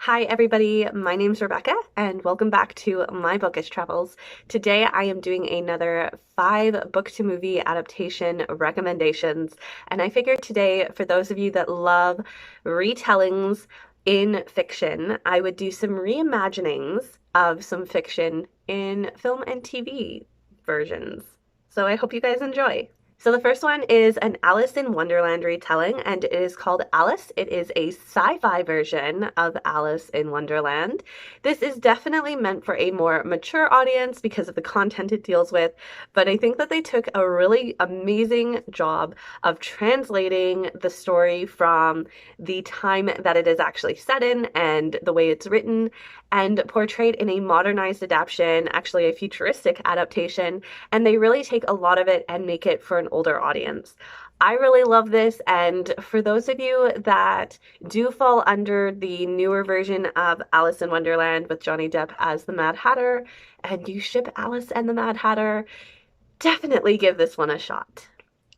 Hi everybody, my name's Rebecca and welcome back to my bookish travels. Today I am doing another 5 book to movie adaptation recommendations, and I figured today for those of you that love retellings in fiction, I would do some reimaginings of some fiction in film and TV versions. So I hope you guys enjoy. So the first one is an Alice in Wonderland retelling, and it is called Alice. It is a sci-fi version of Alice in Wonderland. This is definitely meant for a more mature audience because of the content it deals with, but I think that they took a really amazing job of translating the story from the time that it is actually set in and the way it's written and portrayed in a modernized adaptation, actually a futuristic adaptation, and they really take a lot of it and make it for an older audience. I really love this, and for those of you that do fall under the newer version of Alice in Wonderland with Johnny Depp as the Mad Hatter, and you ship Alice and the Mad Hatter, definitely give this one a shot.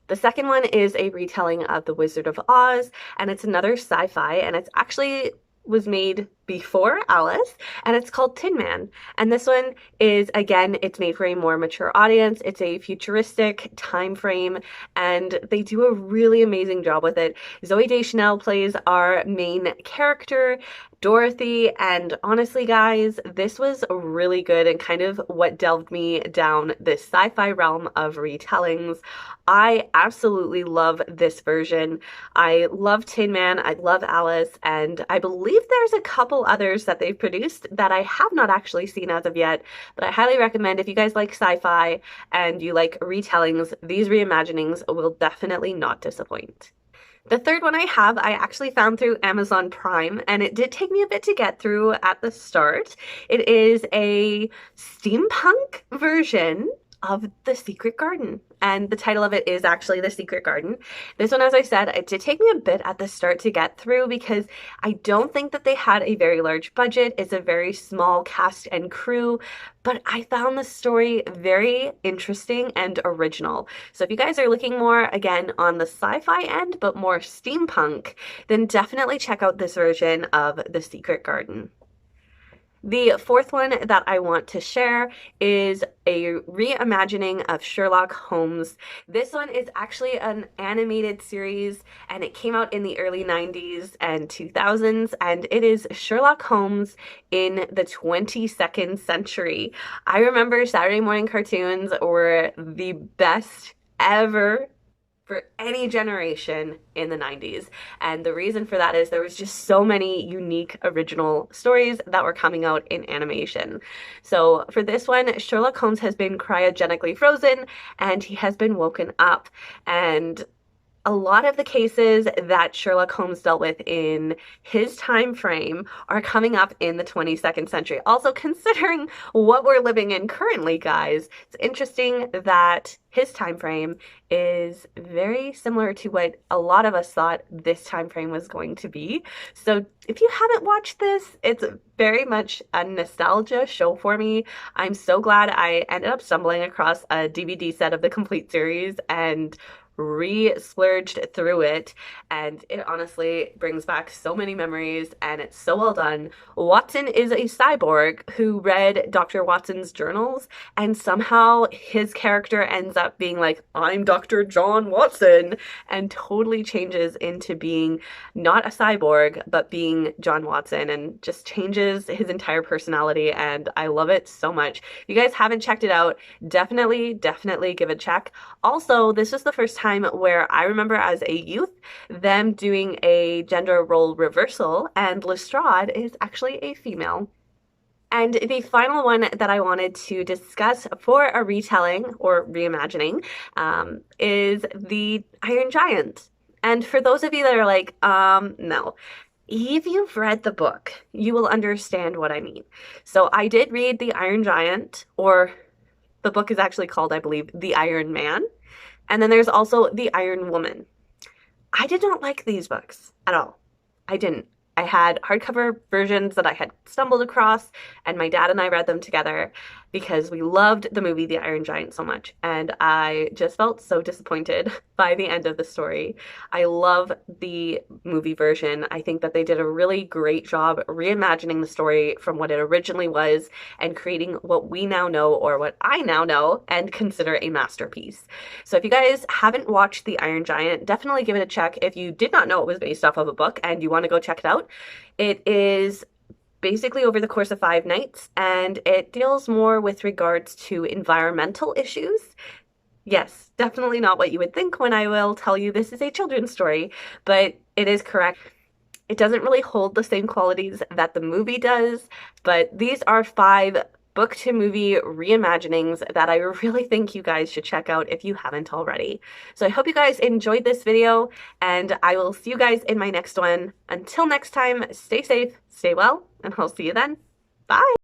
The second one is a retelling of The Wizard of Oz, and it's another sci-fi, and it's actually was made before Alice, and it's called Tin Man. And this one is, again, it's made for a more mature audience. It's a futuristic time frame, and they do a really amazing job with it. Zooey Deschanel plays our main character, Dorothy, and honestly, guys, this was really good and kind of what delved me down this sci-fi realm of retellings. I absolutely love this version. I love Tin Man, I love Alice, and I believe there's a couple others that they've produced that I have not actually seen as of yet, but I highly recommend if you guys like sci-fi and you like retellings, these reimaginings will definitely not disappoint. The third one I have, I actually found through Amazon Prime, and it did take me a bit to get through at the start. It is a steampunk version of The Secret Garden, and the title of it is actually The Secret Garden. This one, as I said, it did take me a bit at the start to get through because I don't think that they had a very large budget. It's a very small cast and crew, but I found the story very interesting and original. So if you guys are looking more, again, on the sci-fi end, but more steampunk, then definitely check out this version of The Secret Garden. The fourth one that I want to share is a reimagining of Sherlock Holmes. This one is actually an animated series, and it came out in the early 90s and 2000s, and it is Sherlock Holmes in the 22nd century. I remember Saturday morning cartoons were the best ever for any generation in the 90s. And the reason for that is there was just so many unique original stories that were coming out in animation. So for this one, Sherlock Holmes has been cryogenically frozen and he has been woken up. And a lot of the cases that Sherlock Holmes dealt with in his time frame are coming up in the 22nd century. Also, considering what we're living in currently, guys, it's interesting that his time frame is very similar to what a lot of us thought this time frame was going to be. So if you haven't watched this, it's very much a nostalgia show for me. I'm so glad I ended up stumbling across a DVD set of the complete series and re-splurged through it, and it honestly brings back so many memories, and it's so well done. Watson is a cyborg who read Dr. Watson's journals, and somehow his character ends up being like, I'm Dr. John Watson, and totally changes into being not a cyborg, but being John Watson, and just changes his entire personality, and I love it so much. If you guys haven't checked it out, definitely give it a check. Also, this was the first time where I remember as a youth them doing a gender role reversal, and Lestrade is actually a female. And the final one that I wanted to discuss for a retelling or reimagining is The Iron Giant. And for those of you that are like, no. If you've read the book, you will understand what I mean. So I did read The Iron Giant, or the book is actually called, I believe, The Iron Man. And then there's also The Iron Woman. I did not like these books at all. I didn't. I had hardcover versions that I had stumbled across, and my dad and I read them together because we loved the movie The Iron Giant so much, and I just felt so disappointed by the end of the story. I love the movie version. I think that they did a really great job reimagining the story from what it originally was and creating what we now know, or what I now know and consider a masterpiece. So if you guys haven't watched The Iron Giant, definitely give it a check. If you did not know it was based off of a book and you want to go check it out, it is basically over the course of 5 nights, and it deals more with regards to environmental issues. Yes, definitely not what you would think when I will tell you this is a children's story, but it is correct. It doesn't really hold the same qualities that the movie does, but these are 5 book-to-movie reimaginings that I really think you guys should check out if you haven't already. So I hope you guys enjoyed this video, and I will see you guys in my next one. Until next time, stay safe, stay well, and I'll see you then. Bye!